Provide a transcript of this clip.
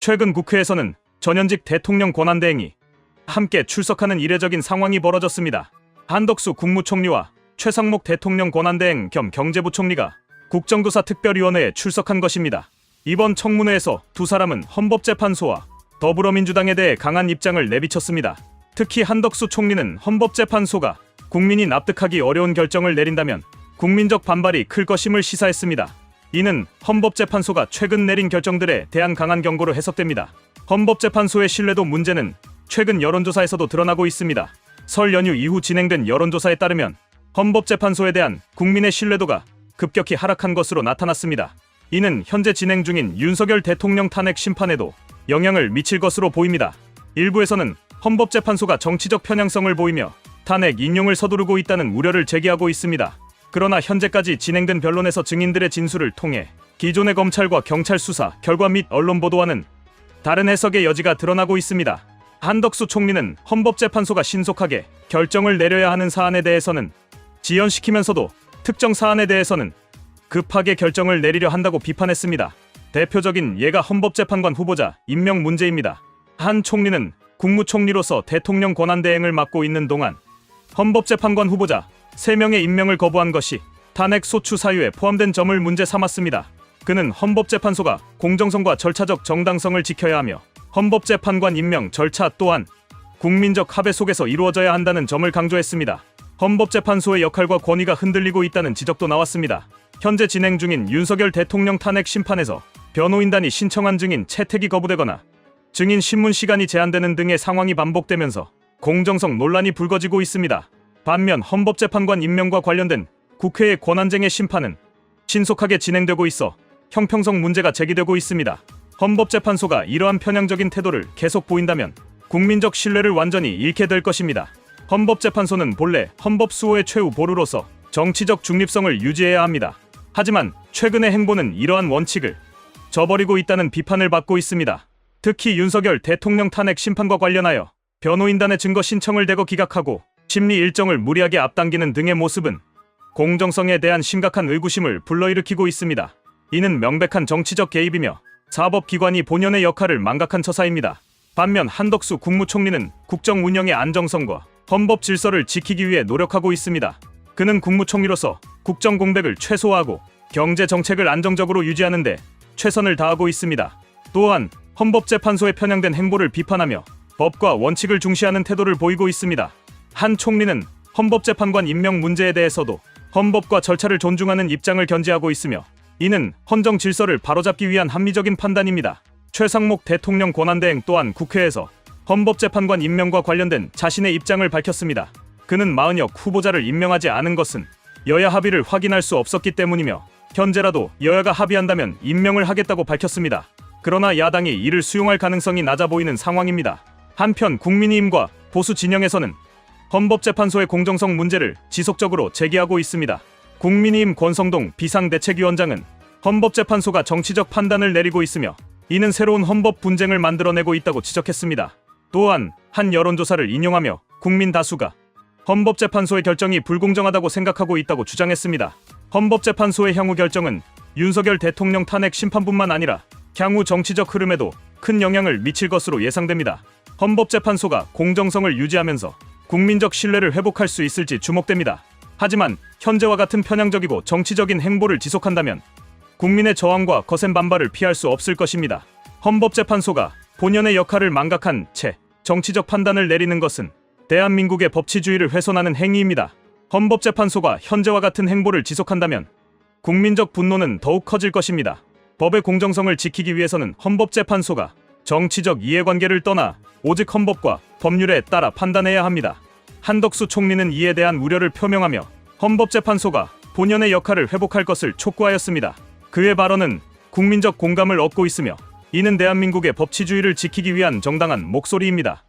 최근 국회에서는 전현직 대통령 권한대행이 함께 출석하는 이례적인 상황이 벌어졌습니다. 한덕수 국무총리와 최상목 대통령 권한대행 겸 경제부총리가 국정조사 특별위원회에 출석한 것입니다. 이번 청문회에서 두 사람은 헌법재판소와 더불어민주당에 대해 강한 입장을 내비쳤습니다. 특히 한덕수 총리는 헌법재판소가 국민이 납득하기 어려운 결정을 내린다면 국민적 반발이 클 것임을 시사했습니다. 이는 헌법재판소가 최근 내린 결정들에 대한 강한 경고로 해석됩니다. 헌법재판소의 신뢰도 문제는 최근 여론조사에서도 드러나고 있습니다. 설 연휴 이후 진행된 여론조사에 따르면 헌법재판소에 대한 국민의 신뢰도가 급격히 하락한 것으로 나타났습니다. 이는 현재 진행 중인 윤석열 대통령 탄핵 심판에도 영향을 미칠 것으로 보입니다. 일부에서는 헌법재판소가 정치적 편향성을 보이며 탄핵 인용을 서두르고 있다는 우려를 제기하고 있습니다. 그러나 현재까지 진행된 변론에서 증인들의 진술을 통해 기존의 검찰과 경찰 수사 결과 및 언론 보도와는 다른 해석의 여지가 드러나고 있습니다. 한덕수 총리는 헌법재판소가 신속하게 결정을 내려야 하는 사안에 대해서는 지연시키면서도 특정 사안에 대해서는 급하게 결정을 내리려 한다고 비판했습니다. 대표적인 예가 헌법재판관 후보자 임명 문제입니다. 한 총리는 국무총리로서 대통령 권한대행을 맡고 있는 동안 헌법재판관 후보자 3명의 임명을 거부한 것이 탄핵 소추 사유에 포함된 점을 문제 삼았습니다. 그는 헌법재판소가 공정성과 절차적 정당성을 지켜야 하며 헌법재판관 임명 절차 또한 국민적 합의 속에서 이루어져야 한다는 점을 강조했습니다. 헌법재판소의 역할과 권위가 흔들리고 있다는 지적도 나왔습니다. 현재 진행 중인 윤석열 대통령 탄핵 심판에서 변호인단이 신청한 증인 채택이 거부되거나 증인 신문 시간이 제한되는 등의 상황이 반복되면서 공정성 논란이 불거지고 있습니다. 반면 헌법재판관 임명과 관련된 국회의 권한쟁의 심판은 신속하게 진행되고 있어 형평성 문제가 제기되고 있습니다. 헌법재판소가 이러한 편향적인 태도를 계속 보인다면 국민적 신뢰를 완전히 잃게 될 것입니다. 헌법재판소는 본래 헌법 수호의 최후 보루로서 정치적 중립성을 유지해야 합니다. 하지만 최근의 행보는 이러한 원칙을 저버리고 있다는 비판을 받고 있습니다. 특히 윤석열 대통령 탄핵 심판과 관련하여 변호인단의 증거 신청을 대거 기각하고 심리 일정을 무리하게 앞당기는 등의 모습은 공정성에 대한 심각한 의구심을 불러일으키고 있습니다. 이는 명백한 정치적 개입이며 사법기관이 본연의 역할을 망각한 처사입니다. 반면 한덕수 국무총리는 국정 운영의 안정성과 헌법 질서를 지키기 위해 노력하고 있습니다. 그는 국무총리로서 국정 공백을 최소화하고 경제 정책을 안정적으로 유지하는 데 최선을 다하고 있습니다. 또한 헌법재판소의 편향된 행보를 비판하며 법과 원칙을 중시하는 태도를 보이고 있습니다. 한 총리는 헌법재판관 임명 문제에 대해서도 헌법과 절차를 존중하는 입장을 견지하고 있으며 이는 헌정 질서를 바로잡기 위한 합리적인 판단입니다. 최상목 대통령 권한대행 또한 국회에서 헌법재판관 임명과 관련된 자신의 입장을 밝혔습니다. 그는 마은혁 후보자를 임명하지 않은 것은 여야 합의를 확인할 수 없었기 때문이며 현재라도 여야가 합의한다면 임명을 하겠다고 밝혔습니다. 그러나 야당이 이를 수용할 가능성이 낮아 보이는 상황입니다. 한편 국민의힘과 보수 진영에서는 헌법재판소의 공정성 문제를 지속적으로 제기하고 있습니다. 국민의힘 권성동 비상대책위원장은 헌법재판소가 정치적 판단을 내리고 있으며 이는 새로운 헌법 분쟁을 만들어내고 있다고 지적했습니다. 또한 한 여론조사를 인용하며 국민 다수가 헌법재판소의 결정이 불공정하다고 생각하고 있다고 주장했습니다. 헌법재판소의 향후 결정은 윤석열 대통령 탄핵 심판뿐만 아니라 향후 정치적 흐름에도 큰 영향을 미칠 것으로 예상됩니다. 헌법재판소가 공정성을 유지하면서 국민적 신뢰를 회복할 수 있을지 주목됩니다. 하지만 현재와 같은 편향적이고 정치적인 행보를 지속한다면 국민의 저항과 거센 반발을 피할 수 없을 것입니다. 헌법재판소가 본연의 역할을 망각한 채 정치적 판단을 내리는 것은 대한민국의 법치주의를 훼손하는 행위입니다. 헌법재판소가 현재와 같은 행보를 지속한다면 국민적 분노는 더욱 커질 것입니다. 법의 공정성을 지키기 위해서는 헌법재판소가 정치적 이해관계를 떠나 오직 헌법과 법률에 따라 판단해야 합니다. 한덕수 총리는 이에 대한 우려를 표명하며 헌법재판소가 본연의 역할을 회복할 것을 촉구하였습니다. 그의 발언은 국민적 공감을 얻고 있으며 이는 대한민국의 법치주의를 지키기 위한 정당한 목소리입니다.